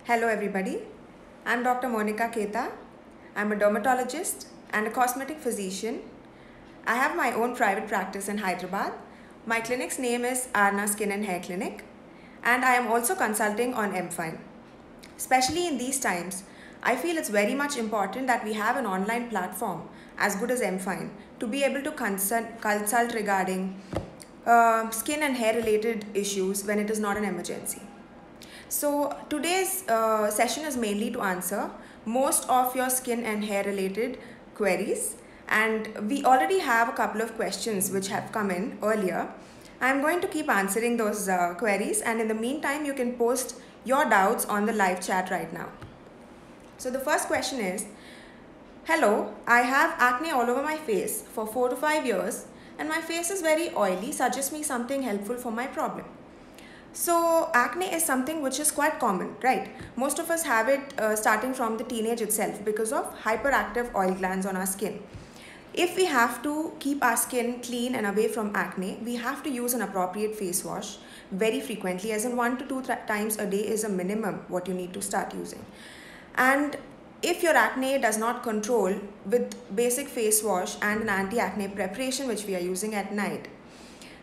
Hello everybody, I'm Dr. Monica Keta. I'm a dermatologist and a cosmetic physician. I have my own private practice in Hyderabad. My clinic's name is Arna Skin and Hair Clinic, and I am also consulting on MFine. Especially in these times, I feel it's very much important that we have an online platform as good as MFine to be able to consult regarding skin and hair related issues when it is not an emergency. So today's session is mainly to answer most of your skin and hair related queries, and we already have a couple of questions which have come in earlier. I'm going to keep answering those queries, and in the meantime you can post your doubts on the live chat right now. So the first question is, hello, I have acne all over my face for 4 to 5 years and my face is very oily. Suggest me something helpful for my problem. So acne is something which is quite common, right? Most of us have it starting from the teenage itself because of hyperactive oil glands on our skin. If we have to keep our skin clean and away from acne, we have to use an appropriate face wash very frequently, as in 1 to 2 times a day is a minimum what you need to start using. And if your acne does not control with basic face wash and an anti-acne preparation which we are using at night,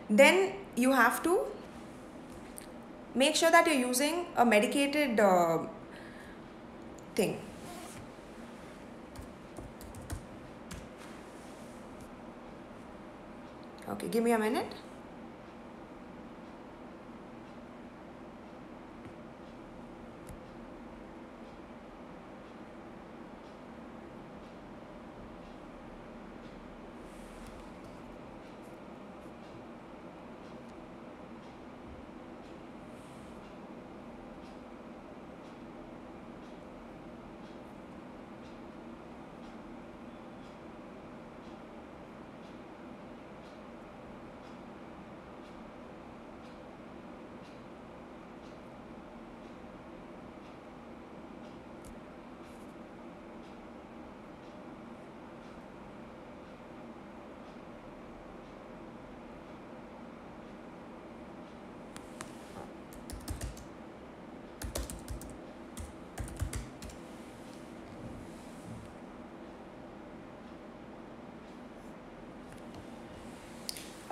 then you have to make sure that you're using a medicated thing. Okay, give me a minute.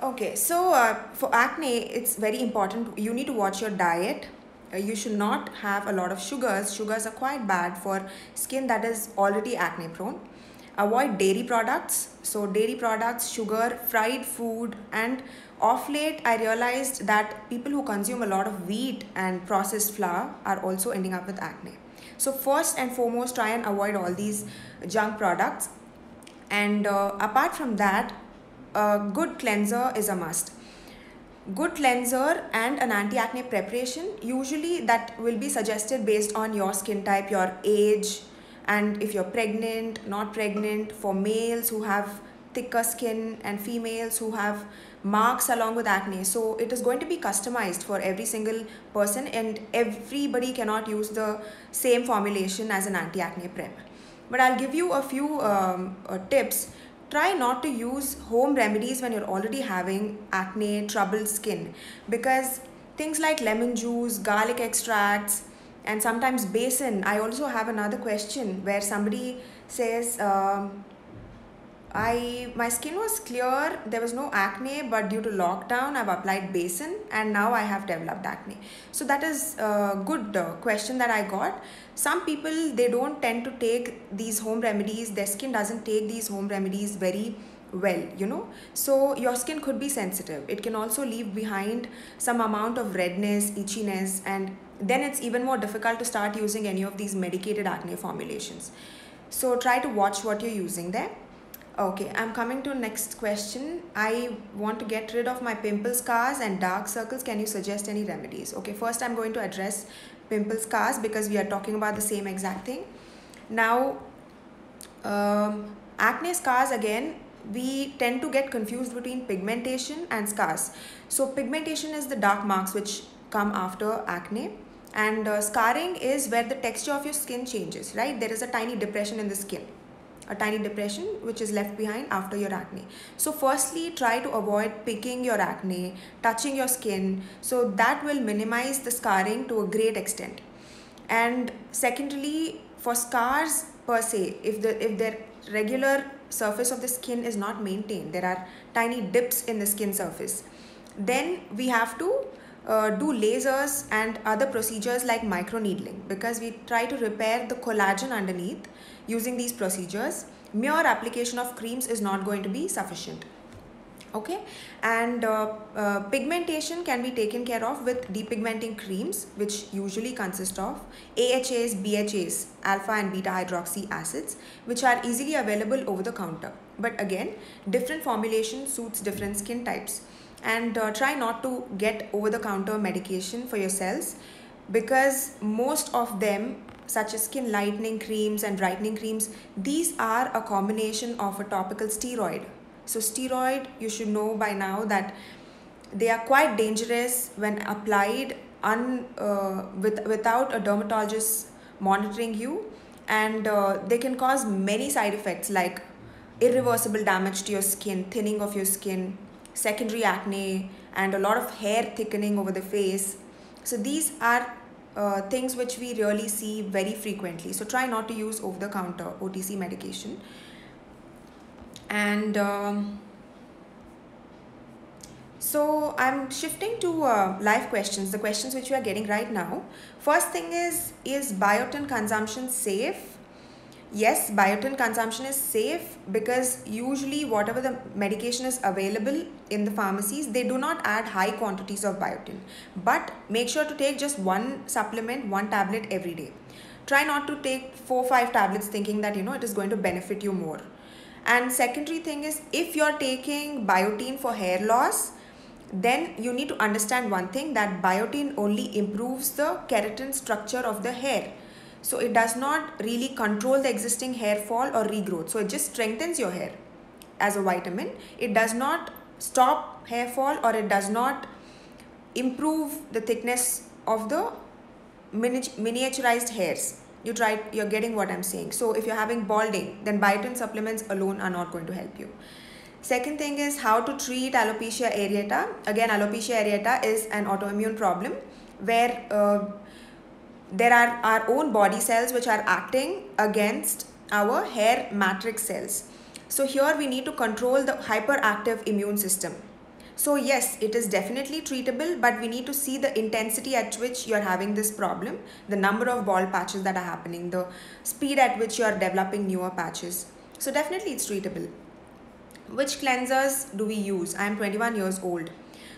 Okay, so for acne, it's very important. You need to watch your diet. You should not have a lot of sugars. Sugars are quite bad for skin that is already acne prone. Avoid dairy products. So dairy products, sugar, fried food, and off late I realized that people who consume a lot of wheat and processed flour are also ending up with acne. So first and foremost, try and avoid all these junk products. And apart from that, a good cleanser is a must. Good cleanser and an anti-acne preparation, usually that will be suggested based on your skin type, your age, and if you're pregnant, not pregnant, for males who have thicker skin and females who have marks along with acne. So it is going to be customized for every single person, and everybody cannot use the same formulation as an anti-acne prep. But I'll give you a few tips. Try not to use home remedies when you're already having acne, troubled skin, because things like lemon juice, garlic extracts, and sometimes basin. I also have another question where somebody says, my skin was clear, there was no acne, but due to lockdown I've applied basin and now I have developed acne. So that is a good question that I got. Some people, they don't tend to take these home remedies, their skin doesn't take these home remedies very well, you know. So your skin could be sensitive. It can also leave behind some amount of redness, itchiness, and then it's even more difficult to start using any of these medicated acne formulations. So try to watch what you're using there. Okay, I'm coming to next question. I want to get rid of my pimple scars and dark circles. Can you suggest any remedies? Okay, first I'm going to address pimple scars because we are talking about the same exact thing. Now, acne scars, again, we tend to get confused between pigmentation and scars. So pigmentation is the dark marks which come after acne, and scarring is where the texture of your skin changes, right? There is a tiny depression in the skin, a tiny depression which is left behind after your acne. So firstly, try to avoid picking your acne, touching your skin, so that will minimize the scarring to a great extent. And secondarily, for scars per se, if their regular surface of the skin is not maintained, there are tiny dips in the skin surface, then we have to do lasers and other procedures like microneedling, because we try to repair the collagen underneath using these procedures. Mere application of creams is not going to be sufficient. Okay, and pigmentation can be taken care of with depigmenting creams, which usually consist of AHAs, BHAs, alpha and beta hydroxy acids, which are easily available over the counter. But again, different formulation suits different skin types. And try not to get over the counter medication for yourselves, because most of them, such as skin lightening creams and brightening creams, these are a combination of a topical steroid. So steroid, you should know by now that they are quite dangerous when applied without a dermatologist monitoring you, and they can cause many side effects like irreversible damage to your skin, thinning of your skin, secondary acne, and a lot of hair thickening over the face. So these are things which we really see very frequently. So try not to use over-the-counter OTC medication. And so I'm shifting to live questions, the questions which we are getting right now. First thing is biotin consumption safe? Yes, biotin consumption is safe, because usually whatever the medication is available in the pharmacies, they do not add high quantities of biotin. But make sure to take just one supplement, one tablet every day. Try not to take 4 or 5 tablets thinking that it is going to benefit you more. And secondary thing is, if you're taking biotin for hair loss, then you need to understand one thing, that biotin only improves the keratin structure of the hair. So it does not really control the existing hair fall or regrowth. So it just strengthens your hair as a vitamin. It does not stop hair fall, or it does not improve the thickness of the miniaturized hairs. You're getting what I'm saying. So if you're having balding, then biotin supplements alone are not going to help you. Second thing is how to treat alopecia areata. Again, alopecia areata is an autoimmune problem where there are our own body cells which are acting against our hair matrix cells. So here we need to control the hyperactive immune system. So yes, it is definitely treatable, but we need to see the intensity at which you are having this problem, the number of bald patches that are happening, the speed at which you are developing newer patches. So definitely it's treatable. Which cleansers do we use? I am 21 years old.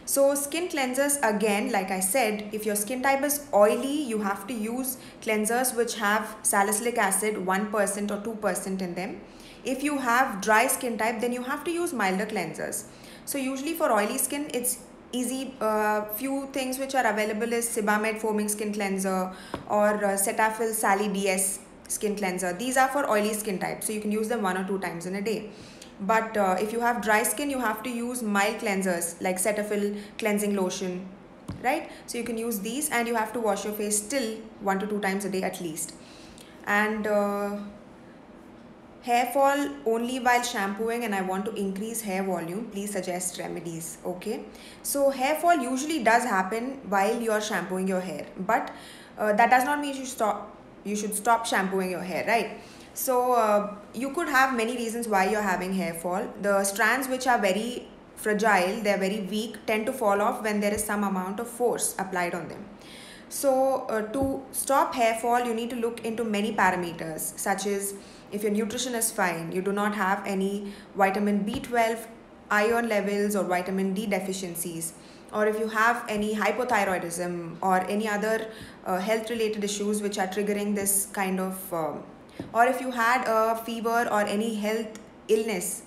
So skin cleansers, again, like I said, if your skin type is oily, you have to use cleansers which have salicylic acid 1% or 2% in them. If you have dry skin type, then you have to use milder cleansers. So usually for oily skin, it's easy. Few things which are available is Sebamed foaming skin cleanser or Cetaphil Sally DS skin cleanser. These are for oily skin type, so you can use them 1 or 2 times in a day. But if you have dry skin, you have to use mild cleansers like Cetaphil cleansing lotion, right? So you can use these, and you have to wash your face still 1 to 2 times a day at least. And hair fall only while shampooing, and I want to increase hair volume, please suggest remedies. Okay, so hair fall usually does happen while you are shampooing your hair, but that does not mean you should stop shampooing your hair, right? So you could have many reasons why you're having hair fall. The strands which are very fragile, they're very weak, tend to fall off when there is some amount of force applied on them. So to stop hair fall, you need to look into many parameters, such as if your nutrition is fine, you do not have any vitamin B12, iron levels or vitamin D deficiencies, or if you have any hypothyroidism or any other health related issues which are triggering this kind of or if you had a fever or any health illness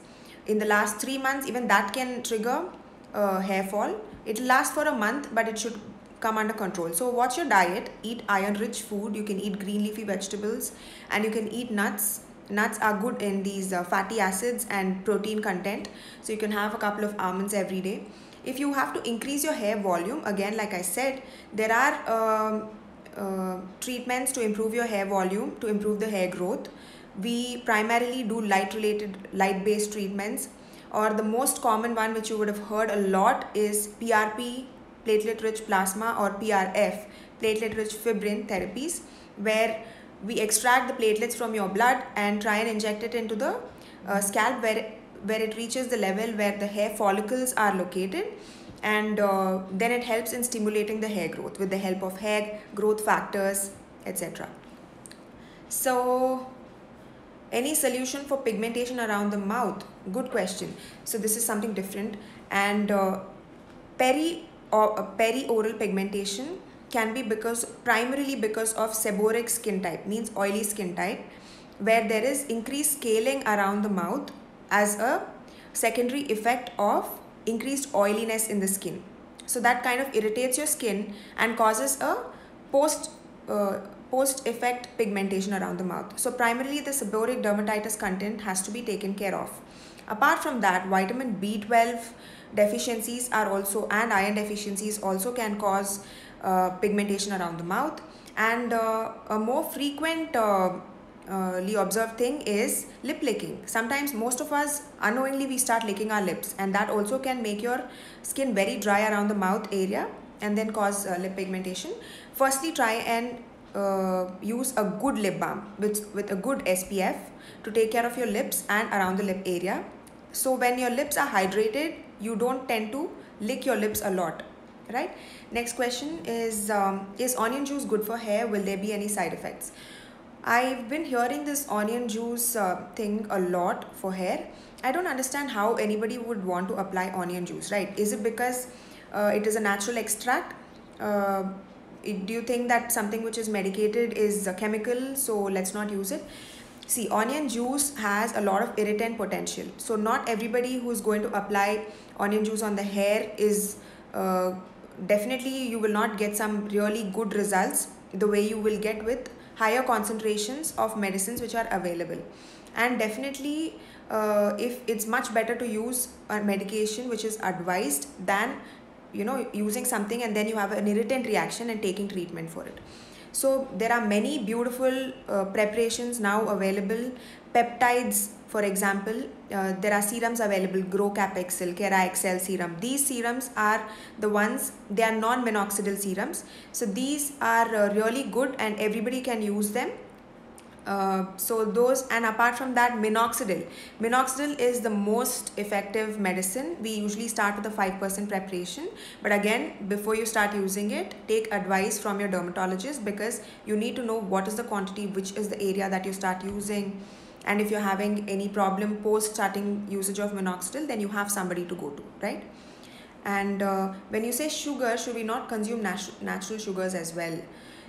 in the last 3 months, even that can trigger hair fall. It will last for a month, but it should come under control. So watch your diet, eat iron rich food, you can eat green leafy vegetables, and you can eat nuts. Nuts are good in these fatty acids and protein content, so you can have a couple of almonds every day. If you have to increase your hair volume, again, like I said, there are treatments to improve your hair volume, to improve the hair growth. We primarily do light based treatments, or the most common one which you would have heard a lot is PRP, platelet rich plasma, or PRF, platelet rich fibrin therapies. where we extract the platelets from your blood and try and inject it into the scalp where it reaches the level where the hair follicles are located, and then it helps in stimulating the hair growth with the help of hair growth factors, etc. So, any solution for pigmentation around the mouth? Good question. So this is something different, and perioral pigmentation can be primarily because of seborrheic skin type, means oily skin type, where there is increased scaling around the mouth as a secondary effect of increased oiliness in the skin. So that kind of irritates your skin and causes a post-effect pigmentation around the mouth. So primarily the seborrheic dermatitis content has to be taken care of. Apart from that, vitamin B12 deficiencies are also, and iron deficiencies also can cause pigmentation around the mouth. And a more frequent observed thing is lip licking. Sometimes most of us unknowingly we start licking our lips, and that also can make your skin very dry around the mouth area and then cause lip pigmentation. Firstly, try and use a good lip balm with a good SPF to take care of your lips and around the lip area. So when your lips are hydrated, you don't tend to lick your lips a lot, right? Next question is onion juice good for hair? Will there be any side effects? I've been hearing this onion juice thing a lot for hair. I don't understand how anybody would want to apply onion juice, right? Is it because it is a natural extract? Do you think that something which is medicated is a chemical, so let's not use it? See, onion juice has a lot of irritant potential. So not everybody who is going to apply onion juice on the hair is definitely you will not get some really good results the way you will get with higher concentrations of medicines which are available. And definitely if it's much better to use a medication which is advised than using something and then you have an irritant reaction and taking treatment for it. So there are many beautiful preparations now available. Peptides, for example, there are serums available, GrowCap XL, Kera XL serum. These serums are the ones, they are non-minoxidil serums. So these are really good and everybody can use them. So those, and apart from that, minoxidil is the most effective medicine. We usually start with a 5% preparation, but again, before you start using it, take advice from your dermatologist, because you need to know what is the quantity, which is the area that you start using, and if you're having any problem post starting usage of minoxidil, then you have somebody to go to, right? And when you say sugar, should we not consume natural sugars as well?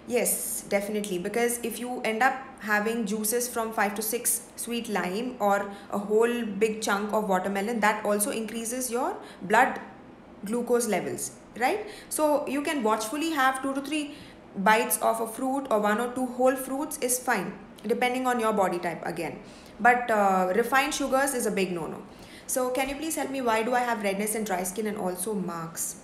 Yes, definitely, because if you end up having juices from 5 to 6 sweet lime or a whole big chunk of watermelon, that also increases your blood glucose levels, right? So you can watchfully have 2 to 3 bites of a fruit, or 1 or 2 whole fruits is fine, depending on your body type again. But refined sugars is a big no-no. So can you please help me, why do I have redness and dry skin and also marks?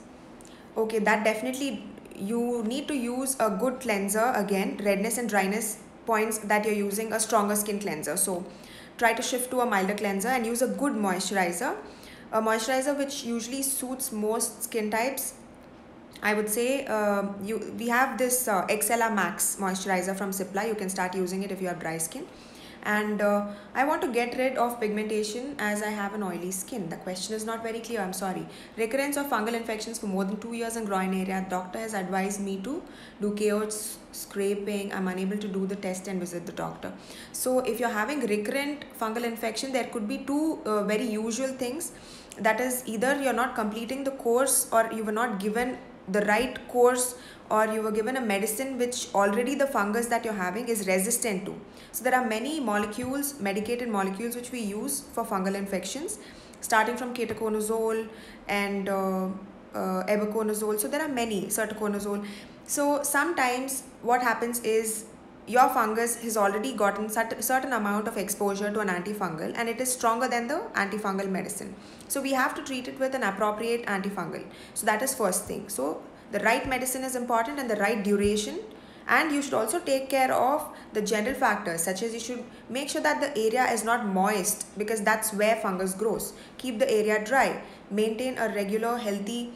Okay, that definitely, you need to use a good cleanser. Again, redness and dryness points that you're using a stronger skin cleanser. So try to shift to a milder cleanser and use a good moisturizer. A moisturizer which usually suits most skin types. I would say we have this XLR Max moisturizer from Cipla. You can start using it if you have dry skin. And I want to get rid of pigmentation as I have an oily skin. The question is not very clear, I'm sorry. Recurrence of fungal infections for more than 2 years in groin area. Doctor has advised me to do KO scraping. I'm unable to do the test and visit the doctor. So if you're having recurrent fungal infection, there could be two very usual things. That is, either you're not completing the course, or you were not given the right course, or you were given a medicine which already the fungus that you're having is resistant to. So there are many molecules, medicated molecules, which we use for fungal infections, starting from ketoconazole and ebuconazole. So there are many, ceticonazole. So sometimes what happens is your fungus has already gotten certain amount of exposure to an antifungal, and it is stronger than the antifungal medicine. So we have to treat it with an appropriate antifungal. So that is first thing. So the right medicine is important and the right duration. And you should also take care of the general factors, such as you should make sure that the area is not moist, because that's where fungus grows. Keep the area dry. Maintain a regular healthy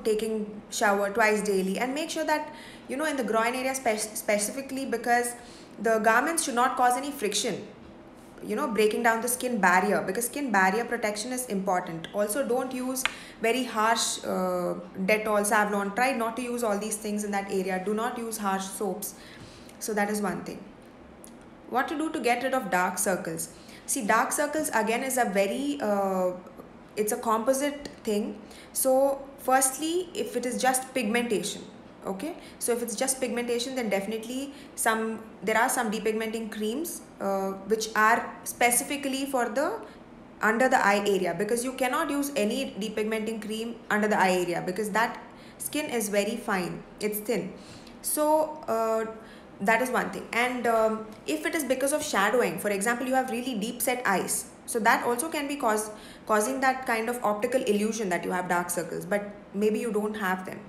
taking shower twice daily, and make sure that, in the groin area specifically, because the garments should not cause any friction, breaking down the skin barrier, because skin barrier protection is important. Also, don't use very harsh Dettol, Savlon. Try not to use all these things in that area. Do not use harsh soaps. So that is one thing. What to do to get rid of dark circles? See, dark circles again is a very it's a composite thing. So firstly, if it is just pigmentation, okay, so if it's just pigmentation, then definitely there are some depigmenting creams which are specifically for the under the eye area, because you cannot use any depigmenting cream under the eye area, because that skin is very fine, it's thin. So that is one thing. And if it is because of shadowing, for example, you have really deep set eyes, so that also can be causing that kind of optical illusion that you have dark circles, but maybe you don't have them.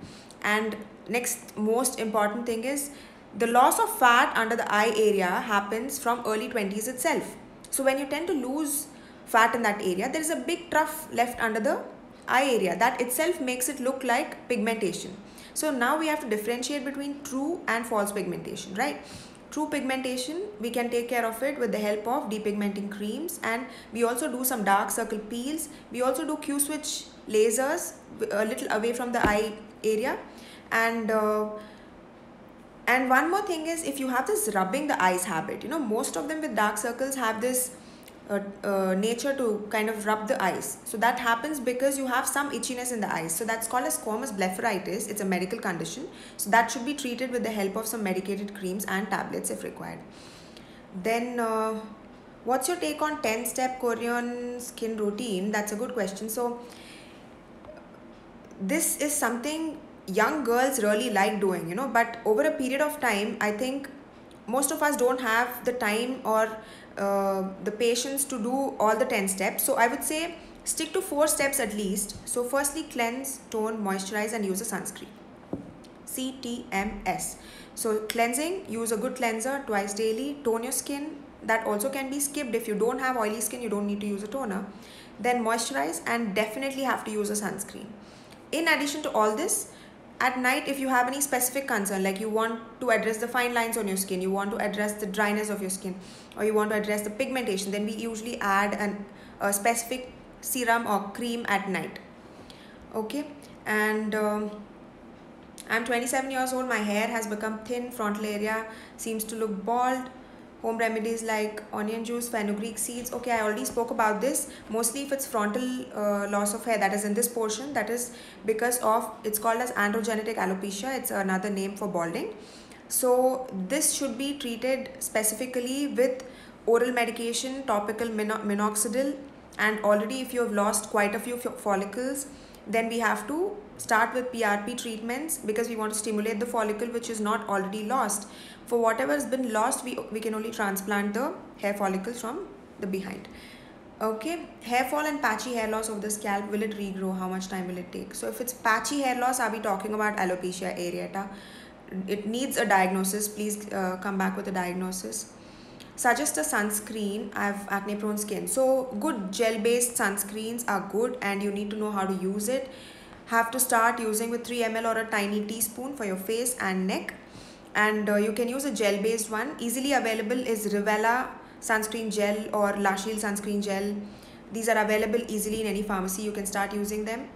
And next most important thing is, the loss of fat under the eye area happens from early 20s itself. So when you tend to lose fat in that area, there is a big trough left under the eye area. That itself makes it look like pigmentation. So now we have to differentiate between true and false pigmentation, right? True pigmentation, we can take care of it with the help of depigmenting creams, and we also do some dark circle peels. We also do Q-switch lasers a little away from the eye area. And one more thing is, if you have this rubbing the eyes habit, most of them with dark circles have this nature to kind of rub the eyes. So that happens because you have some itchiness in the eyes. So that's called as squamous blepharitis. It's a medical condition. So that should be treated with the help of some medicated creams and tablets if required. Then what's your take on 10-step Korean skin routine? That's a good question. So this is something young girls really like doing, but over a period of time, I think most of us don't have the time or the patience to do all the 10 steps. So I would say stick to 4 steps at least. So firstly, cleanse, tone, moisturize, and use a sunscreen. CTMS. So cleansing, use a good cleanser twice daily. Tone your skin, that also can be skipped. If you don't have oily skin, you don't need to use a toner. Then moisturize, and definitely have to use a sunscreen. In addition to all this, at night, if you have any specific concern, like you want to address the fine lines on your skin, you want to address the dryness of your skin, or you want to address the pigmentation, then we usually add a specific serum or cream at night. Okay, and I'm 27 years old. My hair has become thin, frontal area seems to look bald. Home remedies like onion juice, fenugreek seeds. Okay, I already spoke about this. Mostly if it's frontal loss of hair, that is in this portion, that is because of, it's called as androgenetic alopecia. It's another name for balding. So this should be treated specifically with oral medication, topical minoxidil, and already if you have lost quite a few follicles, then we have to start with PRP treatments, because we want to stimulate the follicle which is not already lost. For whatever has been lost, we can only transplant the hair follicles from the behind. Okay, hair fall and patchy hair loss of the scalp, will it regrow? How much time will it take? So if it's patchy hair loss, are we talking about alopecia areata? It needs a diagnosis. Please come back with a diagnosis. Suggest a sunscreen. I have acne prone skin. So good gel based sunscreens are good, and you need to know how to use it. Have to start using with 3 ml or a tiny teaspoon for your face and neck. And you can use a gel based one. Easily available is Rivella sunscreen gel or La Shield sunscreen gel. These are available easily in any pharmacy. You can start using them.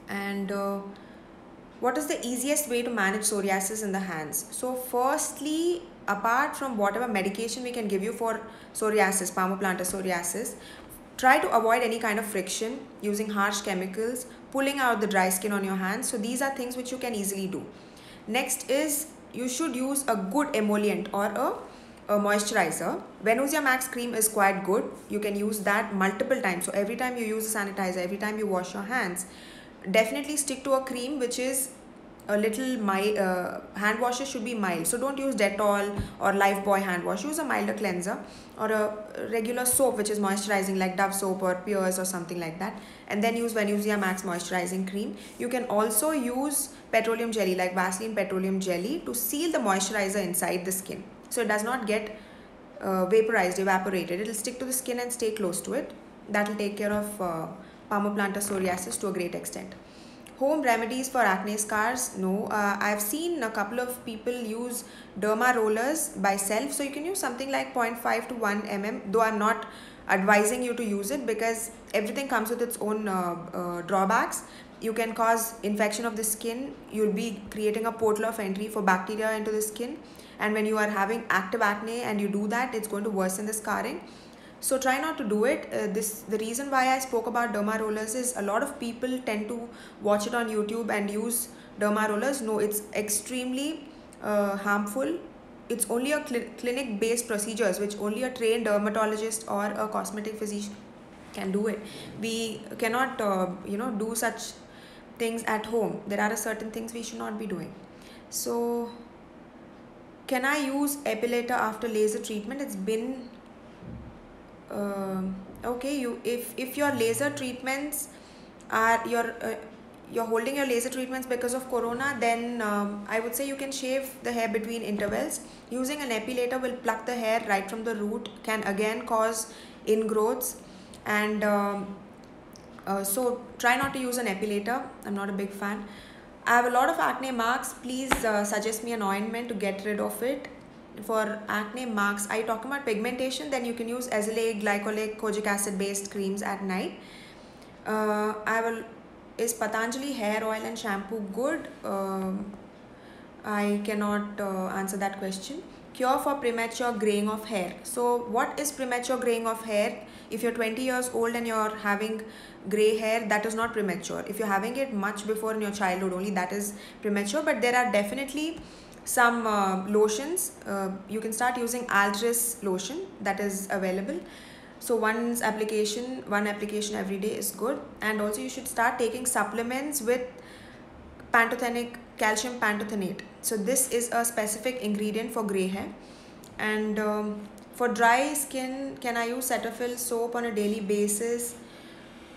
And what is the easiest way to manage psoriasis in the hands? So firstly, apart from whatever medication we can give you for psoriasis, palmoplantar psoriasis, try to avoid any kind of friction, using harsh chemicals, pulling out the dry skin on your hands. So these are things which you can easily do. Next is, you should use a good emollient or a moisturizer. Venusia Max cream is quite good. You can use that multiple times. So every time you use a sanitizer, every time you wash your hands, definitely stick to a cream which is a little mild. Hand washes should be mild. So don't use Dettol or Lifebuoy hand wash. Use a milder cleanser or a regular soap which is moisturizing, like Dove soap or Pears or something like that. And then use Venusia Max moisturizing cream. You can also use petroleum jelly, like Vaseline petroleum jelly, to seal the moisturizer inside the skin, so it does not get vaporized, evaporated. It will stick to the skin and stay close to it. That will take care of palmoplantar psoriasis to a great extent. Home remedies for acne scars, no. I've seen a couple of people use derma rollers by self, so you can use something like 0.5 to 1 mm, though I'm not advising you to use it because everything comes with its own drawbacks. You can cause infection of the skin, you'll be creating a portal of entry for bacteria into the skin, and when you are having active acne and you do that, it's going to worsen the scarring. So try not to do it. The reason why I spoke about derma rollers is a lot of people tend to watch it on YouTube and use derma rollers. No, it's extremely harmful. It's only a clinic based procedures which only a trained dermatologist or a cosmetic physician can do it. We cannot do such things at home. There are certain things we should not be doing. So can I use epilator after laser treatment? It's been okay. If your laser treatments are you're holding your laser treatments because of corona, then I would say you can shave the hair between intervals. Using an epilator will pluck the hair right from the root, can again cause ingrowths, and so try not to use an epilator. I'm not a big fan. I have a lot of acne marks. Please suggest me an ointment to get rid of it. For acne marks, are you talking about pigmentation? Then you can use azelaic, glycolic, kojic acid based creams at night. Is Patanjali hair oil and shampoo good? I cannot answer that question. Cure for premature graying of hair. So what is premature graying of hair? If you're 20 years old and you're having gray hair, that is not premature. If you're having it much before in your childhood only, that is premature. But there are definitely some lotions. You can start using Altris lotion that is available. So one application every day is good. And also you should start taking supplements with calcium pantothenate. So this is a specific ingredient for gray hair. And for dry skin, can I use Cetaphil soap on a daily basis?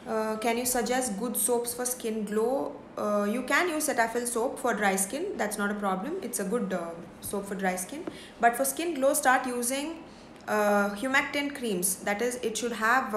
Can you suggest good soaps for skin glow? You can use Cetaphil soap for dry skin. That's not a problem. It's a good soap for dry skin. But for skin glow, start using humectant creams. That is, it should have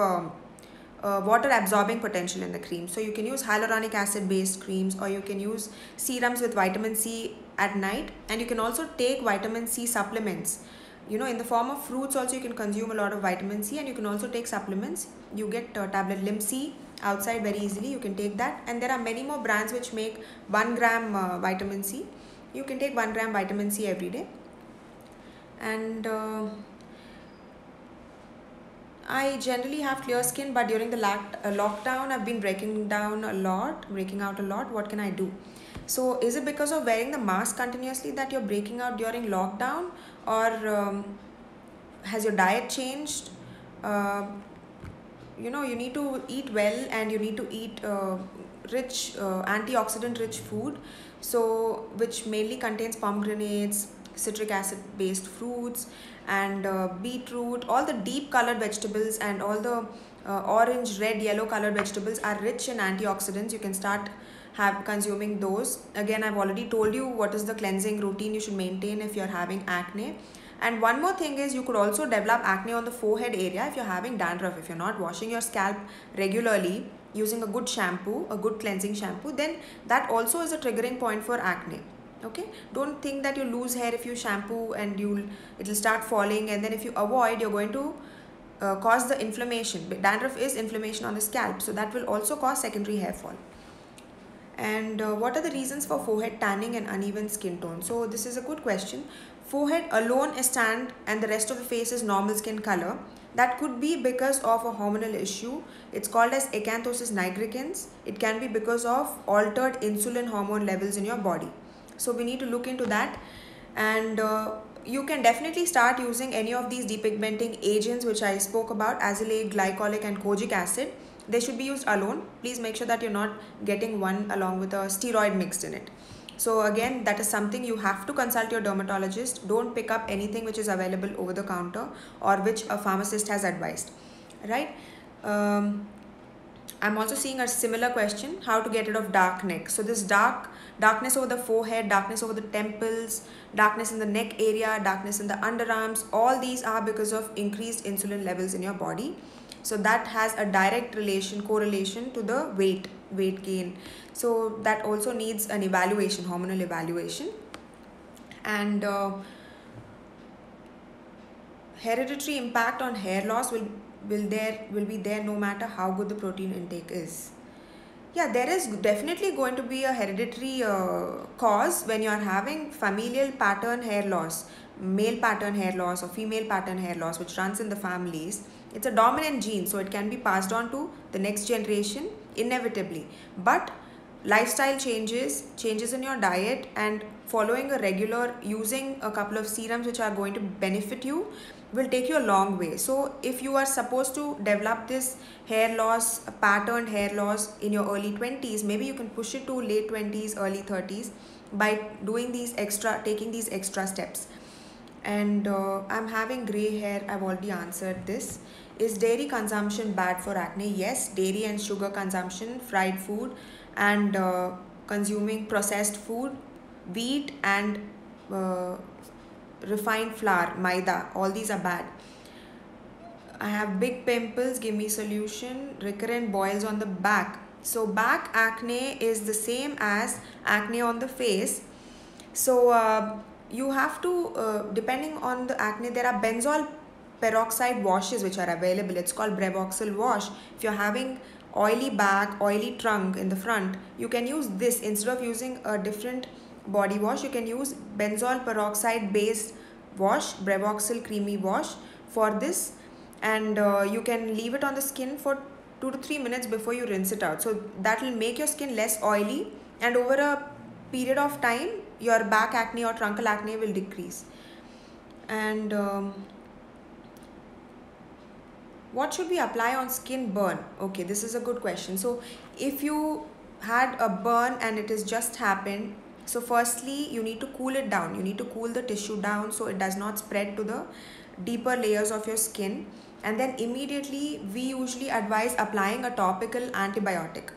water absorbing potential in the cream. So you can use hyaluronic acid based creams, or you can use serums with vitamin C at night. And you can also take vitamin C supplements. In the form of fruits also you can consume a lot of vitamin C, and you can also take supplements. You get tablet Lim-C outside very easily. You can take that, and there are many more brands which make 1 gram vitamin C. You can take 1 gram vitamin C every day. And I generally have clear skin, but during the lockdown I've been breaking out a lot. What can I do? So is it because of wearing the mask continuously that you're breaking out during lockdown, or has your diet changed? You need to eat well, and you need to eat rich antioxidant rich food, so which mainly contains pomegranates, citric acid based fruits, and beetroot. All the deep colored vegetables and all the orange, red, yellow colored vegetables are rich in antioxidants. You can start consuming those. Again, I've already told you what is the cleansing routine you should maintain if you're having acne. And one more thing is, you could also develop acne on the forehead area if you're having dandruff. If you're not washing your scalp regularly using a good shampoo, a good cleansing shampoo, then that also is a triggering point for acne. Okay, don't think that you lose hair if you shampoo and it'll start falling, and then if you avoid, you're going to cause the inflammation. Dandruff is inflammation on the scalp, so that will also cause secondary hair fall. And what are the reasons for forehead tanning and uneven skin tone? So this is a good question. Forehead alone is tanned and the rest of the face is normal skin color. That could be because of a hormonal issue. It's called as acanthosis nigricans. It can be because of altered insulin hormone levels in your body. So we need to look into that. And you can definitely start using any of these depigmenting agents which I spoke about, azelaic, glycolic and kojic acid. They should be used alone. Please make sure that you're not getting one along with a steroid mixed in it. So again, that is something you have to consult your dermatologist. Don't pick up anything which is available over the counter or which a pharmacist has advised, right? I'm also seeing a similar question, how to get rid of dark neck. So this darkness over the forehead, darkness over the temples, darkness in the neck area, darkness in the underarms, all these are because of increased insulin levels in your body. So that has a direct correlation to the weight gain. So that also needs an evaluation, hormonal evaluation. And hereditary impact on hair loss will be there no matter how good the protein intake is. Yeah, there is definitely going to be a hereditary cause when you are having familial pattern hair loss, male pattern hair loss or female pattern hair loss, which runs in the families. It's a dominant gene, so it can be passed on to the next generation inevitably. But lifestyle changes in your diet, and following a regular using a couple of serums which are going to benefit you will take you a long way. So if you are supposed to develop this hair loss, patterned hair loss in your early 20s, maybe you can push it to late 20s, early 30s by taking these extra steps. And I'm having gray hair. I've already answered this. Is dairy consumption bad for acne? Yes, dairy and sugar consumption, fried food, and consuming processed food, wheat and refined flour, maida, all these are bad. I have big pimples, give me solution. Recurrent boils on the back. So back acne is the same as acne on the face. So you have to, depending on the acne, there are benzoyl peroxide washes which are available. It's called Bravoxyl wash. If you're having oily back, oily trunk in the front, you can use this instead of using a different body wash. You can use benzoyl peroxide based wash, Bravoxyl creamy wash for this, and you can leave it on the skin for 2 to 3 minutes before you rinse it out. So that will make your skin less oily, and over a period of time your back acne or truncal acne will decrease. And what should we apply on skin burn? Okay, this is a good question. So if you had a burn and it has just happened, so firstly you need to cool it down. You need to cool the tissue down so it does not spread to the deeper layers of your skin. And then immediately we usually advise applying a topical antibiotic.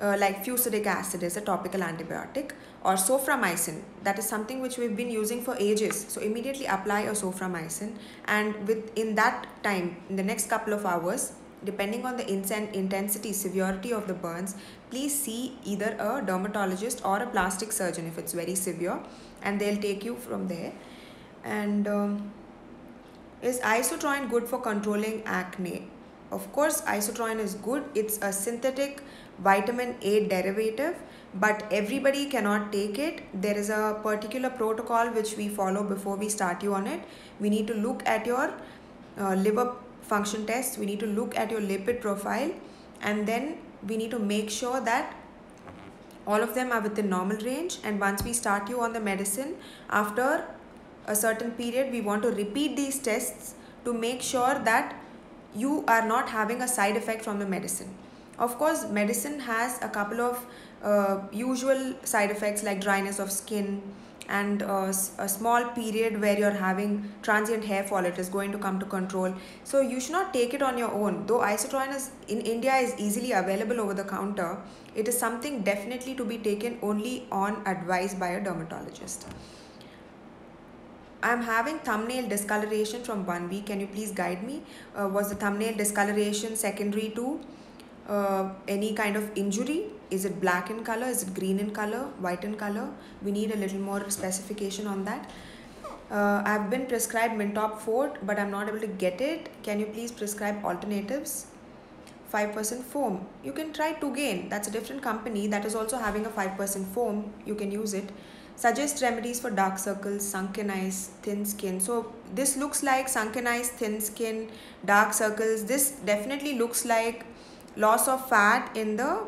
Like fusidic acid is a topical antibiotic, or soframycin, that is something which we've been using for ages. So immediately apply a soframycin, and within that time, in the next couple of hours, depending on the intensity, severity of the burns, please see either a dermatologist or a plastic surgeon if it's very severe, and they'll take you from there. And is isotroin good for controlling acne? Of course, isotroin is good. It's a synthetic vitamin A derivative, but everybody cannot take it. There is a particular protocol which we follow before we start you on it. We need to look at your liver function tests. We need to look at your lipid profile, and then we need to make sure that all of them are within normal range. And once we start you on the medicine, after a certain period, we want to repeat these tests to make sure that you are not having a side effect from the medicine. Of course, medicine has a couple of usual side effects like dryness of skin, and a small period where you're having transient hair fall. It is going to come to control. So you should not take it on your own. Though isotroin is in India is easily available over the counter, it is something definitely to be taken only on advice by a dermatologist. I'm having thumbnail discoloration from 1 week. Can you please guide me? Was the thumbnail discoloration secondary to any kind of injury? Is it black in color? Is it green in color? White in color? We need a little more specification on that. I've been prescribed Mintop Fort, but I'm not able to get it. Can you please prescribe alternatives? 5% foam. You can try Tugain. That's a different company that is also having a 5% foam. You can use it. Suggest remedies for dark circles, sunken eyes, thin skin. So this looks like sunken eyes, thin skin, dark circles. This definitely looks like loss of fat in the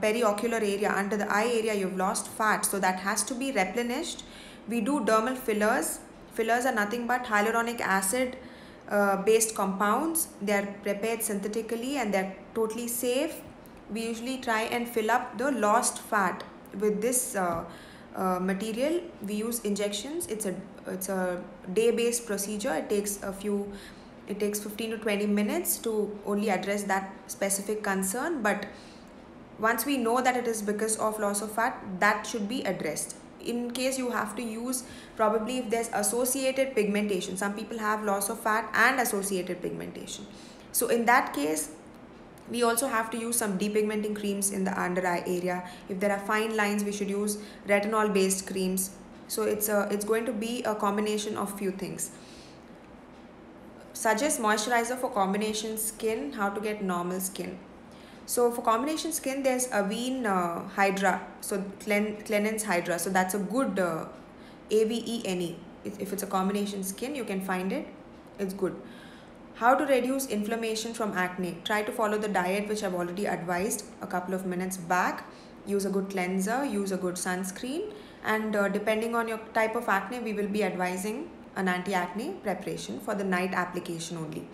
periocular area. Under the eye area, you've lost fat. So that has to be replenished. We do dermal fillers. Fillers are nothing but hyaluronic acid based compounds. They are prepared synthetically and they're totally safe. We usually try and fill up the lost fat with this material. We use injections. It's a day-based procedure. It takes 15 to 20 minutes to only address that specific concern, but once we know that it is because of loss of fat, that should be addressed. In case you have to use, probably if there's associated pigmentation, some people have loss of fat and associated pigmentation, So in that case, we also have to use some depigmenting creams in the under eye area. If there are fine lines, we should use retinol based creams. So it's going to be a combination of few things. Suggest moisturizer for combination skin. How to get normal skin. So for combination skin, there's Avene Hydra. So Clenens Hydra. So that's a good AVENE. If it's a combination skin, you can find it. It's good. How to reduce inflammation from acne. Try to follow the diet which I've already advised a couple of minutes back. Use a good cleanser. Use a good sunscreen. And depending on your type of acne, we will be advising an anti-acne preparation for the night application only.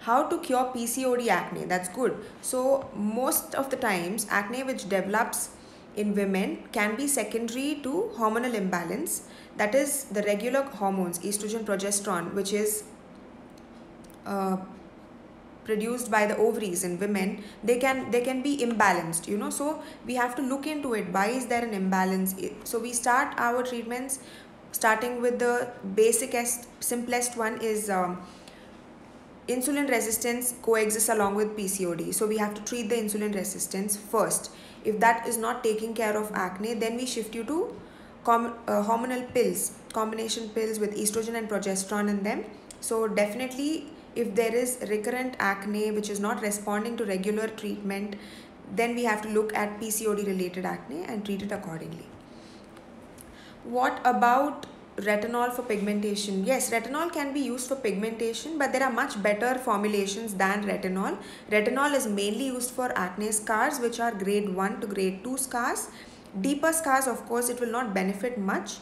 How to cure PCOD acne? That's good. So most of the times, acne which develops in women can be secondary to hormonal imbalance. That is the regular hormones, estrogen, progesterone, which is produced by the ovaries in women. They can be imbalanced, you know. So we have to look into it. Why is there an imbalance? So we start our treatments starting with the basicest, simplest one is insulin resistance coexists along with PCOD. So we have to treat the insulin resistance first. If that is not taking care of acne, then we shift you to hormonal pills, combination pills with estrogen and progesterone in them. So definitely, if there is recurrent acne which is not responding to regular treatment, then we have to look at PCOD related acne and treat it accordingly. What about retinol for pigmentation? Yes, retinol can be used for pigmentation, but there are much better formulations than retinol. Retinol is mainly used for acne scars, which are grade 1 to grade 2 scars. Deeper scars, of course, it will not benefit much.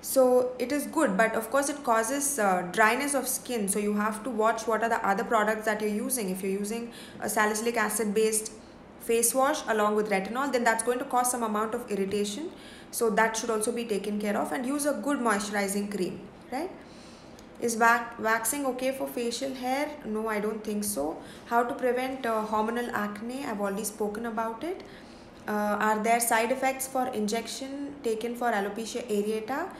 So it is good, but of course it causes dryness of skin. So you have to watch what are the other products that you're using. If you're using a salicylic acid based face wash along with retinol, then that's going to cause some amount of irritation. So that should also be taken care of, and use a good moisturizing cream, right? Is waxing okay for facial hair? No, I don't think so. How to prevent hormonal acne? I've already spoken about it. Are there side effects for injection taken for alopecia areata?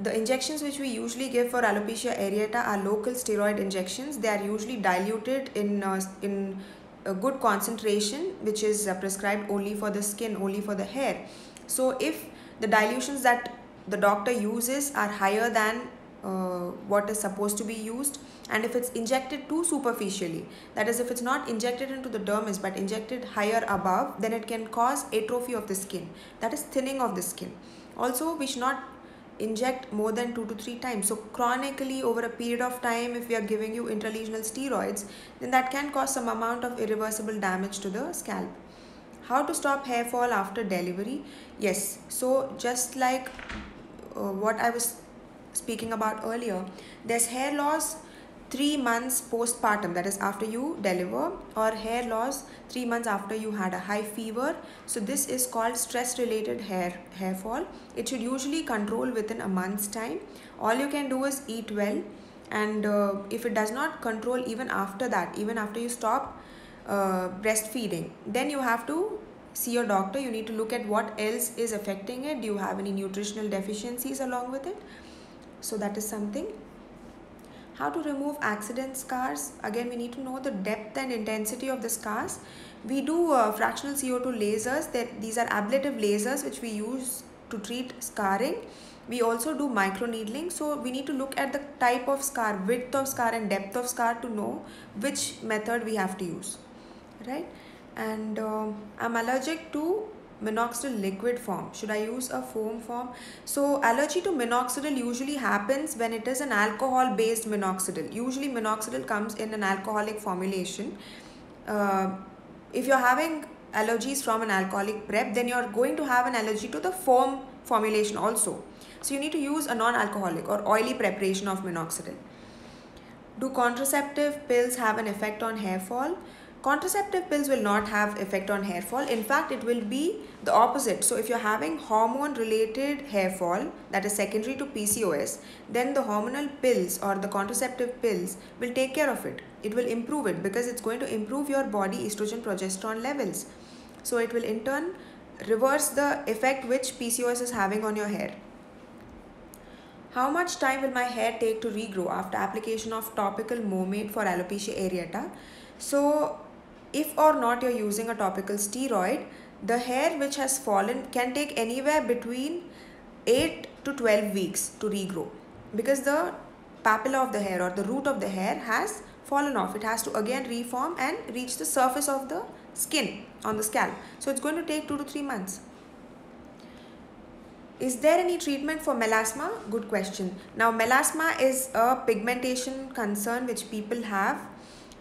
The injections which we usually give for alopecia areata are local steroid injections. They are usually diluted in a good concentration, which is prescribed only for the skin, only for the hair. So if the dilutions that the doctor uses are higher than what is supposed to be used, and if it's injected too superficially, that is, if it's not injected into the dermis but injected higher above, then it can cause atrophy of the skin, that is thinning of the skin. Also, we should not inject more than 2 to 3 times. So chronically over a period of time, if we are giving you intralesional steroids, then that can cause some amount of irreversible damage to the scalp. How to stop hair fall after delivery? Yes, so just like what I was speaking about earlier, there's hair loss 3 months postpartum, that is after you deliver, or hair loss 3 months after you had a high fever. So this is called stress related hair fall. It should usually control within a month's time. All you can do is eat well, and if it does not control even after that, even after you stop breastfeeding, then you have to see your doctor. You need to look at what else is affecting it. Do you have any nutritional deficiencies along with it? So that is something. How to remove accident scars? Again, we need to know the depth and intensity of the scars. We do fractional CO2 lasers. These are ablative lasers which we use to treat scarring. We also do microneedling. So we need to look at the type of scar, width of scar and depth of scar to know which method we have to use, right? And I'm allergic to minoxidil liquid form. Should I use a foam form? So allergy to minoxidil usually happens when it is an alcohol based minoxidil. Usually minoxidil comes in an alcoholic formulation. If you're having allergies from an alcoholic prep, then you're going to have an allergy to the foam formulation also. So you need to use a non-alcoholic or oily preparation of minoxidil. Do contraceptive pills have an effect on hair fall? Contraceptive pills will not have effect on hair fall. In fact, it will be the opposite. So if you're having hormone related hair fall that is secondary to PCOS, then the hormonal pills or the contraceptive pills will take care of it. It will improve it because it's going to improve your body estrogen progesterone levels. So it will in turn reverse the effect which PCOS is having on your hair. How much time will my hair take to regrow after application of topical Momate for alopecia areata? So, if or not you're using a topical steroid, the hair which has fallen can take anywhere between 8 to 12 weeks to regrow, because the papilla of the hair or the root of the hair has fallen off. It has to again reform and reach the surface of the skin on the scalp. So it's going to take 2 to 3 months. Is there any treatment for melasma? Good question. Now, melasma is a pigmentation concern which people have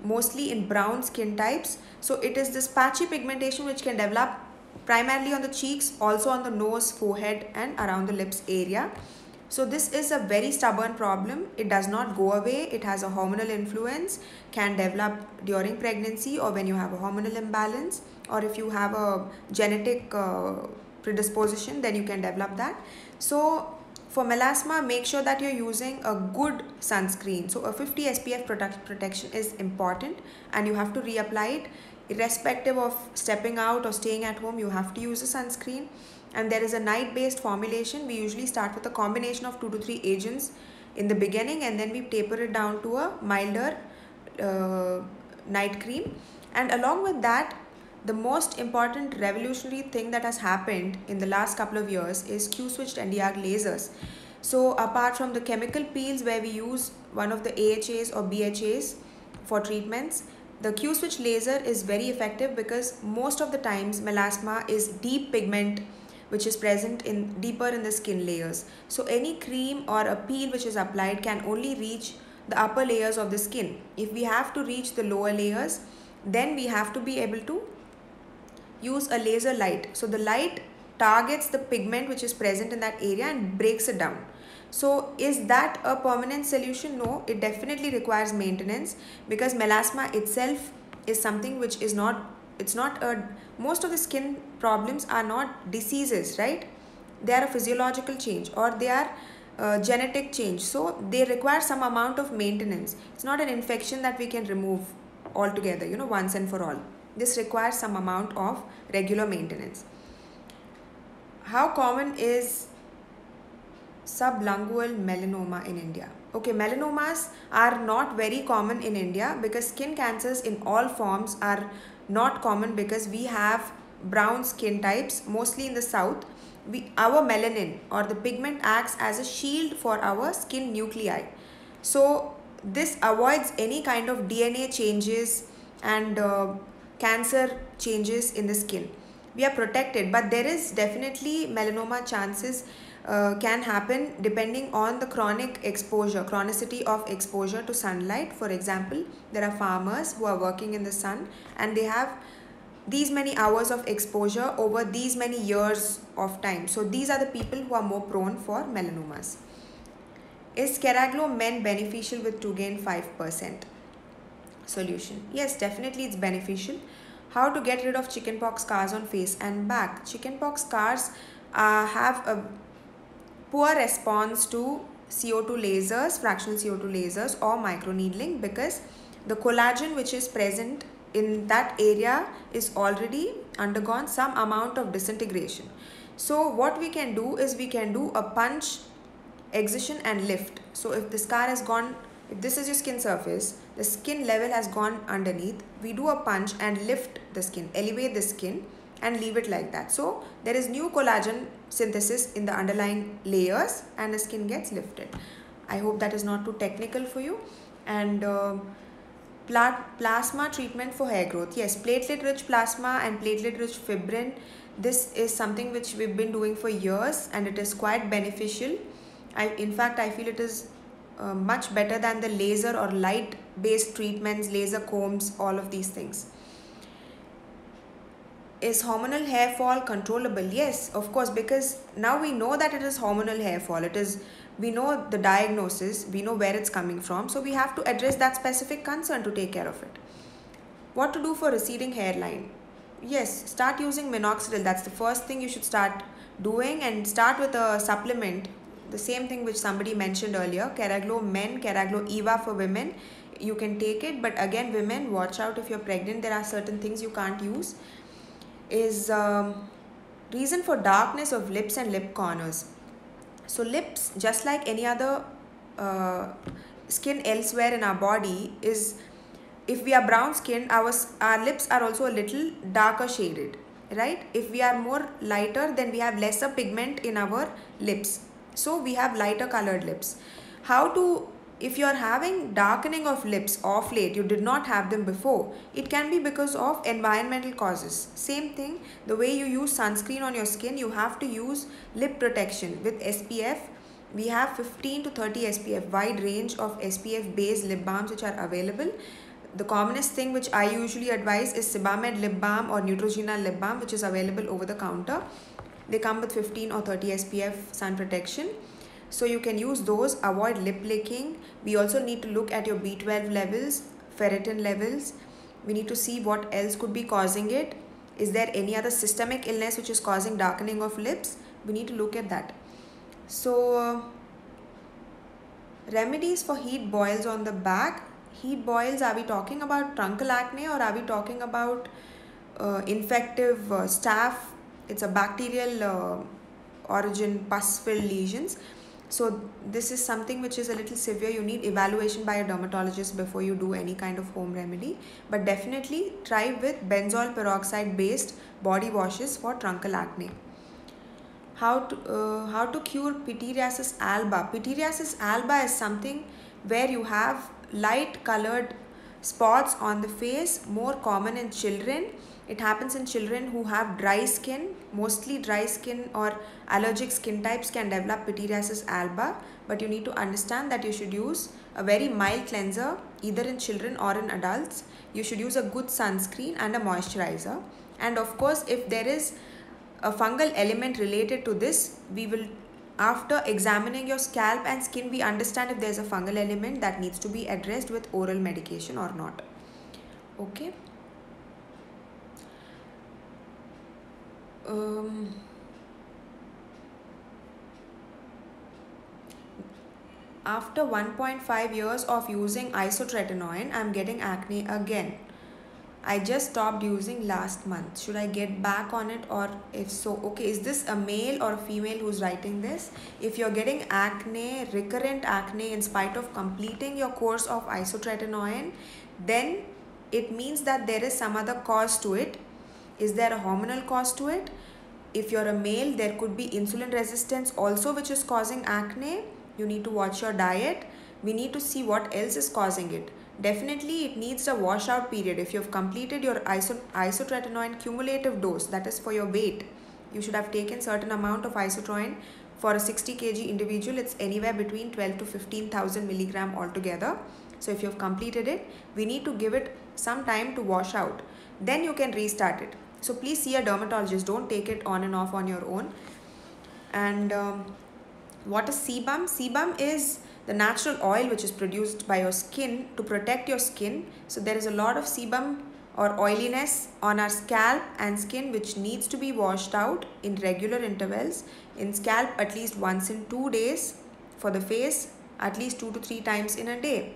mostly in brown skin types. So it is this patchy pigmentation which can develop primarily on the cheeks, also on the nose, forehead and around the lips area. So this is a very stubborn problem. It does not go away. It has a hormonal influence, can develop during pregnancy or when you have a hormonal imbalance, or if you have a genetic predisposition, then you can develop that. So for melasma, make sure that you're using a good sunscreen. So a 50 SPF protection is important, and you have to reapply it irrespective of stepping out or staying at home. You have to use a sunscreen, and there is a night based formulation. We usually start with a combination of 2 to 3 agents in the beginning, and then we taper it down to a milder night cream. And along with that, the most important revolutionary thing that has happened in the last couple of years is Q-switched Nd:YAG lasers. So apart from the chemical peels where we use one of the AHAs or BHAs for treatments, the Q-switch laser is very effective because most of the times melasma is deep pigment which is present in deeper in the skin layers. So any cream or a peel which is applied can only reach the upper layers of the skin. If we have to reach the lower layers, then we have to be able to use a laser light. So the light targets the pigment which is present in that area and breaks it down. So is that a permanent solution? No, it definitely requires maintenance, because melasma itself is something which is not, most of the skin problems are not diseases, right? They are a physiological change, or they are genetic change. So they require some amount of maintenance. It's not an infection that we can remove altogether, once and for all. This requires some amount of regular maintenance. How common is sublingual melanoma in India? Okay, melanomas are not very common in India because skin cancers in all forms are not common, because we have brown skin types mostly in the south. Our melanin or the pigment acts as a shield for our skin nuclei. So this avoids any kind of DNA changes and cancer changes in the skin. We are protected, but there is definitely melanoma chances can happen depending on the chronicity of exposure to sunlight. For example, there are farmers who are working in the sun and they have these many hours of exposure over these many years of time. So these are the people who are more prone for melanomas. Is Keraglo Men beneficial with Tugain 5%? Solution: yes, definitely it's beneficial. How to get rid of chickenpox scars on face and back? Chickenpox scars have a poor response to CO2 lasers, fractional CO2 lasers or microneedling, because the collagen which is present in that area is already undergone some amount of disintegration. So what we can do is we can do a punch, excision and lift. So if the scar has gone, if this is your skin surface, the skin level has gone underneath, we do a punch and lift the skin, elevate the skin and leave it like that. So there is new collagen synthesis in the underlying layers and the skin gets lifted. I hope that is not too technical for you. And plasma treatment for hair growth. Yes, platelet rich plasma and platelet rich fibrin. This is something which we've been doing for years and it is quite beneficial. In fact, I feel it is much better than the laser or light based treatments, laser combs, all of these things. Is hormonal hair fall controllable? Yes, of course, because now we know that it is hormonal hair fall. We know the diagnosis, we know where it's coming from, so we have to address that specific concern to take care of it. What to do for receding hairline? Yes, start using minoxidil. That's the first thing you should start doing, and start with a supplement. The same thing which somebody mentioned earlier, Keraglo Men, Keraglo Eva for women. You can take it, but again, women, watch out if you're pregnant. There are certain things you can't use. Is reason for darkness of lips and lip corners. So lips, just like any other uh, skin elsewhere in our body, is if we are brown skinned, our lips are also a little darker shaded, right? If we are more lighter, then we have lesser pigment in our lips, so we have lighter colored lips. How to, if you are having darkening of lips off late, you did not have them before, it can be because of environmental causes. Same thing, the way you use sunscreen on your skin, you have to use lip protection with SPF. We have 15 to 30 SPF, wide range of SPF based lip balms which are available. The commonest thing which I usually advise is Sebamed lip balm or Neutrogena lip balm, which is available over the counter. They come with 15 or 30 SPF sun protection. So you can use those, avoid lip licking. We also need to look at your B12 levels, ferritin levels. We need to see what else could be causing it. Is there any other systemic illness which is causing darkening of lips? We need to look at that. So remedies for heat boils on the back. Heat boils, are we talking about truncal acne or are we talking about infective staph? It's a bacterial origin pus-filled lesions. So this is something which is a little severe. You need evaluation by a dermatologist before you do any kind of home remedy. But definitely try with benzoyl peroxide based body washes for truncal acne. How to cure pityriasis alba? Pityriasis alba is something where you have light colored spots on the face, more common in children. It happens in children who have dry skin. Mostly dry skin or allergic skin types can develop pityriasis alba, but you need to understand that you should use a very mild cleanser either in children or in adults. You should use a good sunscreen and a moisturizer. And of course, if there is a fungal element related to this, we will, after examining your scalp and skin, we understand if there is a fungal element that needs to be addressed with oral medication or not. Okay. After 1.5 years of using isotretinoin, I am getting acne again. I just stopped using last month. Should I get back on it, or if so, okay, is this a male or a female who's writing this? If you're getting acne, recurrent acne in spite of completing your course of isotretinoin, then it means that there is some other cause to it. Is there a hormonal cause to it? If you're a male, there could be insulin resistance also which is causing acne. You need to watch your diet. We need to see what else is causing it. Definitely it needs a washout period. If you have completed your isotretinoin cumulative dose, that is for your weight, you should have taken certain amount of isotretinoin. For a 60 kg individual, it's anywhere between 12 to 15,000 milligram altogether. So if you have completed it, we need to give it some time to wash out. Then you can restart it. So please see a dermatologist. Don't take it on and off on your own. And what is sebum? Sebum is the natural oil which is produced by your skin to protect your skin. So there is a lot of sebum or oiliness on our scalp and skin which needs to be washed out in regular intervals. In scalp, at least once in 2 days. For the face, at least 2 to 3 times in a day.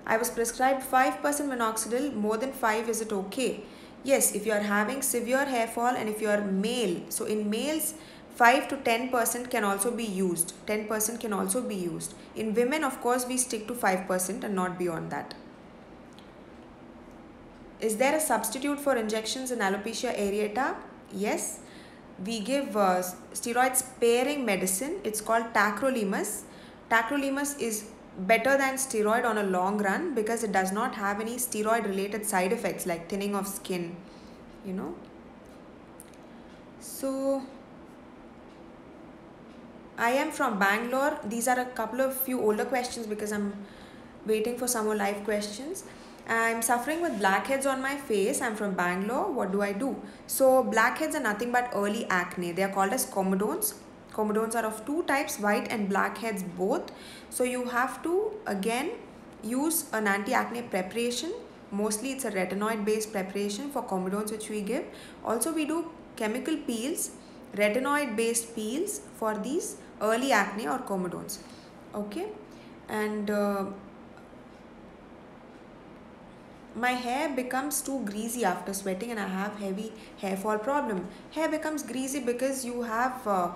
I was prescribed 5% minoxidil. More than 5, is it okay? Yes, if you are having severe hair fall and if you are male. So in males, 5 to 10% can also be used. 10% can also be used. In women, of course, we stick to 5% and not beyond that. Is there a substitute for injections in alopecia areata? Yes. We give steroid sparing medicine. It's called tacrolimus. Tacrolimus is better than steroid on a long run because it does not have any steroid related side effects like thinning of skin, you know. So I am from Bangalore. These are a few older questions because I'm waiting for some more live questions. I'm suffering with blackheads on my face. I'm from Bangalore. What do I do? So blackheads are nothing but early acne. They are called as comedones. Comedones are of 2 types, white and blackheads both. So you have to again use an anti-acne preparation. Mostly it's a retinoid based preparation for comedones which we give. Also we do chemical peels, retinoid based peels for these early acne or comedones. Okay. And my hair becomes too greasy after sweating and I have heavy hair fall problem. Hair becomes greasy because you have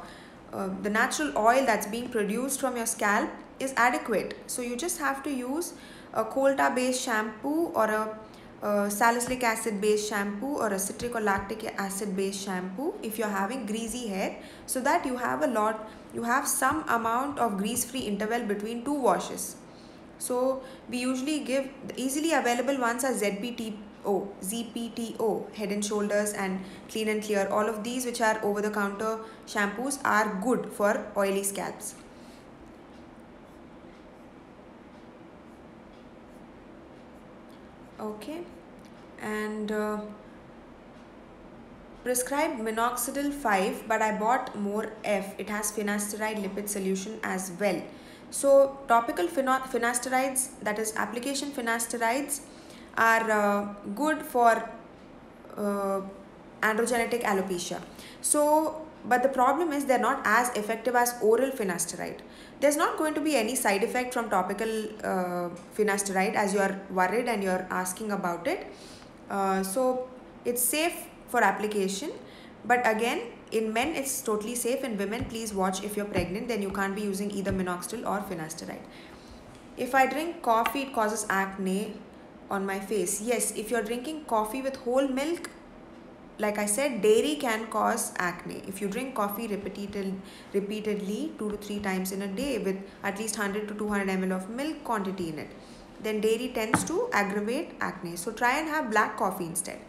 the natural oil that's being produced from your scalp is adequate. So you just have to use a coal tar based shampoo or a salicylic acid based shampoo or a citric or lactic acid based shampoo if you're having greasy hair, so that you have some amount of grease free interval between two washes. So we usually give the easily available ones are ZPTO, Head and Shoulders and Clean and Clear. All of these, which are over the counter shampoos, are good for oily scalps. Okay, and prescribed minoxidil 5, but I bought more F. It has finasteride lipid solution as well. So topical finasterides, that is application finasterides, are good for androgenetic alopecia. So, but the problem is they're not as effective as oral finasteride. There's not going to be any side effect from topical finasteride, as you are worried and you're asking about it. So it's safe for application, but again, in men it's totally safe. In women, please watch, if you're pregnant, then you can't be using either minoxidil or finasteride. If I drink coffee, it causes acne on my face. Yes, if you're drinking coffee with whole milk, like I said, dairy can cause acne. If you drink coffee repeatedly 2 to 3 times in a day with at least 100 to 200 ml of milk quantity in it, then dairy tends to aggravate acne. So try and have black coffee instead.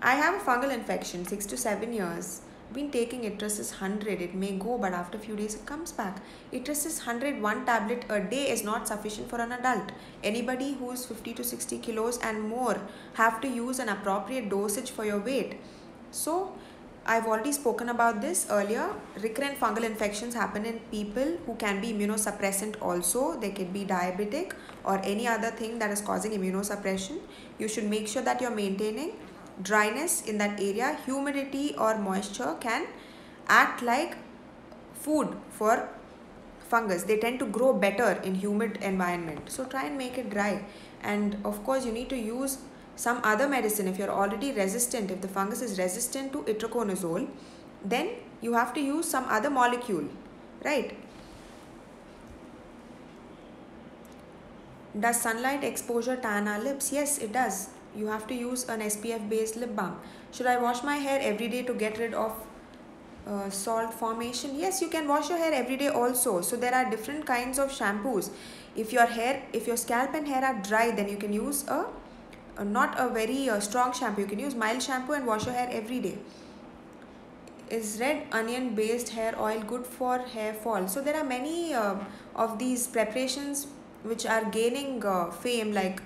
I have a fungal infection, 6 to 7 years. Been taking Itrasis 100. It may go, but after a few days it comes back. Itrasis 100, one tablet a day is not sufficient for an adult. Anybody who is 50 to 60 kilos and more have to use an appropriate dosage for your weight. So I've already spoken about this earlier. Recurrent fungal infections happen in people who can be immunosuppressant also. They can be diabetic or any other thing that is causing immunosuppression. You should make sure that you're maintaining dryness in that area. Humidity or moisture can act like food for fungus. They tend to grow better in humid environment. So try and make it dry. And of course, you need to use some other medicine if you're already resistant. If the fungus is resistant to itraconazole, then you have to use some other molecule, right? Does sunlight exposure tan our lips? Yes, it does. You have to use an SPF based lip balm. Should I wash my hair every day to get rid of salt formation? Yes, you can wash your hair every day also. So there are different kinds of shampoos. If your scalp and hair are dry, then you can use not a very strong shampoo. You can use mild shampoo and wash your hair every day. Is red onion based hair oil good for hair fall? So there are many of these preparations which are gaining fame, like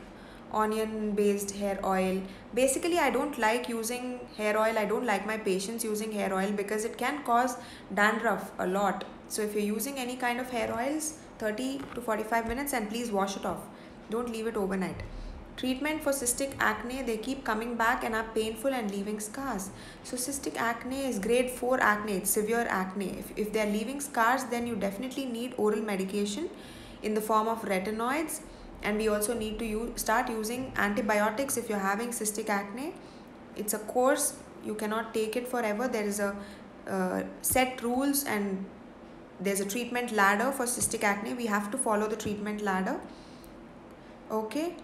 onion based hair oil. Basically, I don't like using hair oil. I don't like my patients using hair oil because it can cause dandruff a lot. So if you're using any kind of hair oils, 30 to 45 minutes, and please wash it off. Don't leave it overnight. Treatment for cystic acne, they keep coming back and are painful and leaving scars. So cystic acne is grade 4 acne. It's severe acne. If they're leaving scars, then you definitely need oral medication in the form of retinoids. And we also need to start using antibiotics if you're having cystic acne. It's a course. You cannot take it forever. There is a set rules, and there's a treatment ladder for cystic acne. We have to follow the treatment ladder. Okay.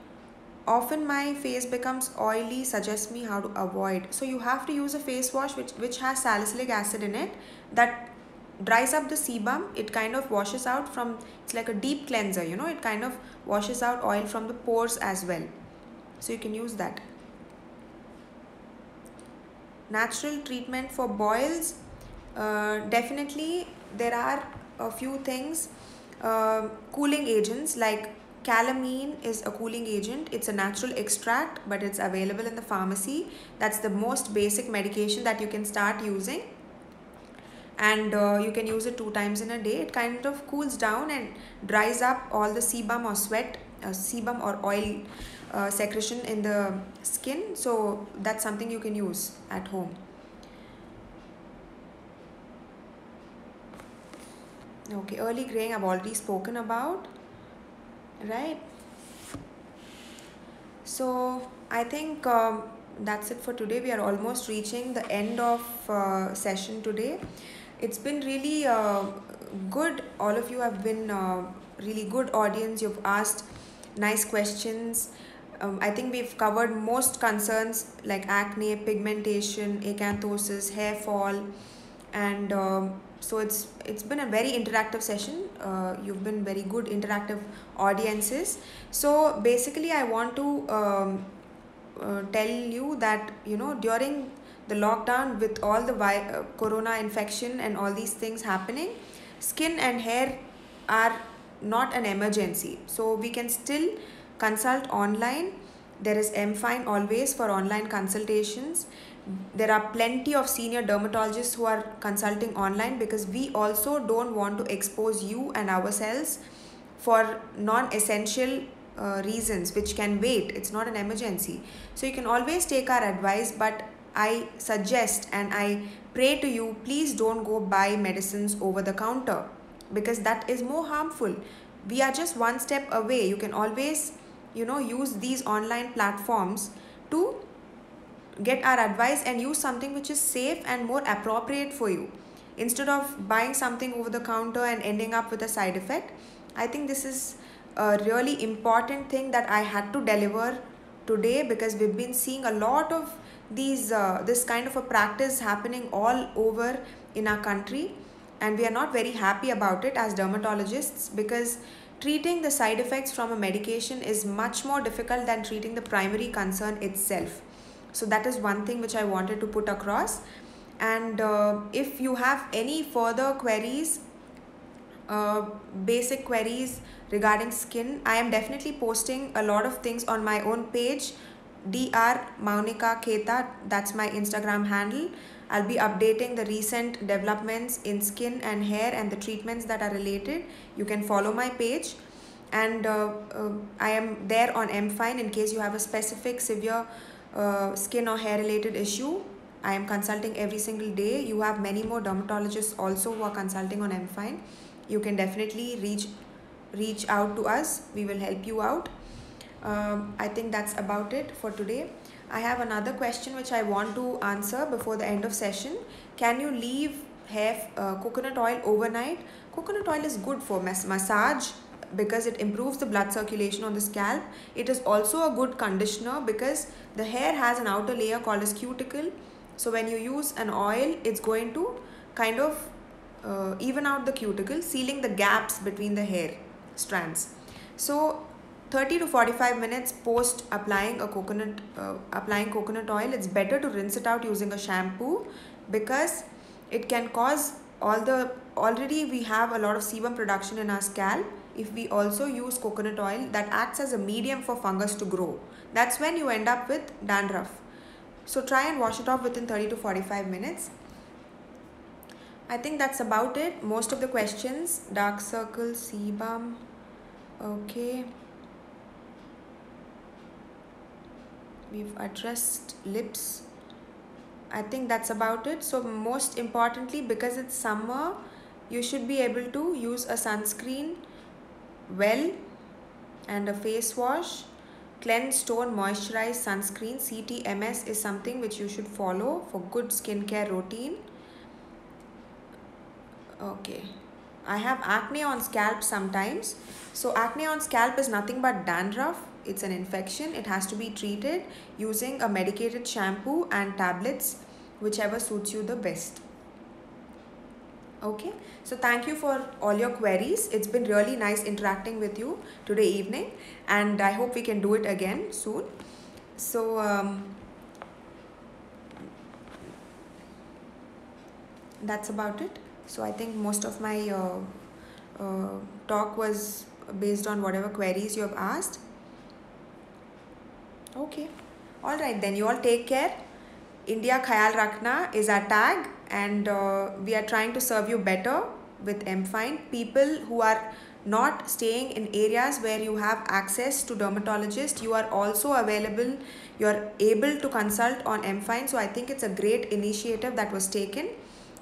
Often my face becomes oily. Suggest me how to avoid. So you have to use a face wash which has salicylic acid in it, that dries up the sebum. It kind of washes out from, it's like a deep cleanser, it kind of washes out oil from the pores as well. So you can use that. Natural treatment for boils, definitely there are a few things. Cooling agents like calamine is a cooling agent. It's a natural extract, but it's available in the pharmacy. That's the most basic medication that you can start using. And you can use it 2 times in a day. It kind of cools down and dries up all the sebum or sweat, sebum or oil secretion in the skin. So that's something you can use at home. Okay, early graying I've already spoken about, right? So I think that's it for today. We are almost reaching the end of session today. It's been really good. All of you have been really good audience. You've asked nice questions. I think we've covered most concerns like acne, pigmentation, acanthosis, hair fall, and so it's been a very interactive session. You've been very good interactive audiences. So basically, I want to tell you that during the lockdown with all the corona infection and all these things happening, skin and hair are not an emergency, so we can still consult online. There is MFine always for online consultations. There are plenty of senior dermatologists who are consulting online, because we also don't want to expose you and ourselves for non-essential reasons which can wait. It's not an emergency, so you can always take our advice, but I suggest and I pray to you, please don't go buy medicines over the counter, because that is more harmful. We are just one step away. You can always use these online platforms to get our advice and use something which is safe and more appropriate for you, instead of buying something over the counter and ending up with a side effect. I think this is a really important thing that I had to deliver today, because we've been seeing a lot of these this kind of a practice happening all over in our country, and we are not very happy about it as dermatologists, because treating the side effects from a medication is much more difficult than treating the primary concern itself. So that is one thing which I wanted to put across. And if you have any further queries, basic queries regarding skin, I am definitely posting a lot of things on my own page, Dr. Monica Kheta. That's my Instagram handle. I'll be updating the recent developments in skin and hair and the treatments that are related. You can follow my page, and I am there on MFine in case you have a specific severe skin or hair related issue. I am consulting every single day. You have many more dermatologists also who are consulting on MFine. You can definitely reach out to us. We will help you out. I think that's about it for today. I have another question which I want to answer before the end of session. Can you leave hair coconut oil overnight? Coconut oil is good for massage, because it improves the blood circulation on the scalp. It is also a good conditioner, because the hair has an outer layer called as cuticle. So when you use an oil, it's going to kind of even out the cuticle, sealing the gaps between the hair strands. So 30 to 45 minutes post applying coconut oil, it's better to rinse it out using a shampoo, because it can cause already we have a lot of sebum production in our scalp. If we also use coconut oil, that acts as a medium for fungus to grow. That's when you end up with dandruff. So try and wash it off within 30 to 45 minutes. I think that's about it. Most of the questions, dark circles, sebum, okay. We've addressed lips. I think that's about it. So most importantly, because it's summer, you should be able to use a sunscreen well and a face wash. Cleanse, tone, moisturize, sunscreen, CTMS is something which you should follow for good skincare routine. Okay, I have acne on scalp sometimes. So acne on scalp is nothing but dandruff. It's an infection. It has to be treated using a medicated shampoo and tablets, whichever suits you the best. Okay, so thank you for all your queries. It's been really nice interacting with you today evening, and I hope we can do it again soon. So that's about it. So I think most of my talk was based on whatever queries you have asked. Okay, all right then, you all take care. India Khayal Rakhna is our tag, and we are trying to serve you better with MFine. People who are not staying in areas where you have access to dermatologists, you are also available, you are able to consult on MFine. So I think it's a great initiative that was taken.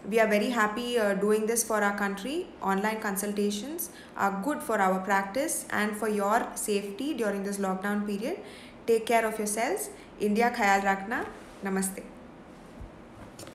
We are very happy doing this for our country. Online consultations are good for our practice and for your safety during this lockdown period. Take care of yourselves. India Khayal Rakhna. Namaste.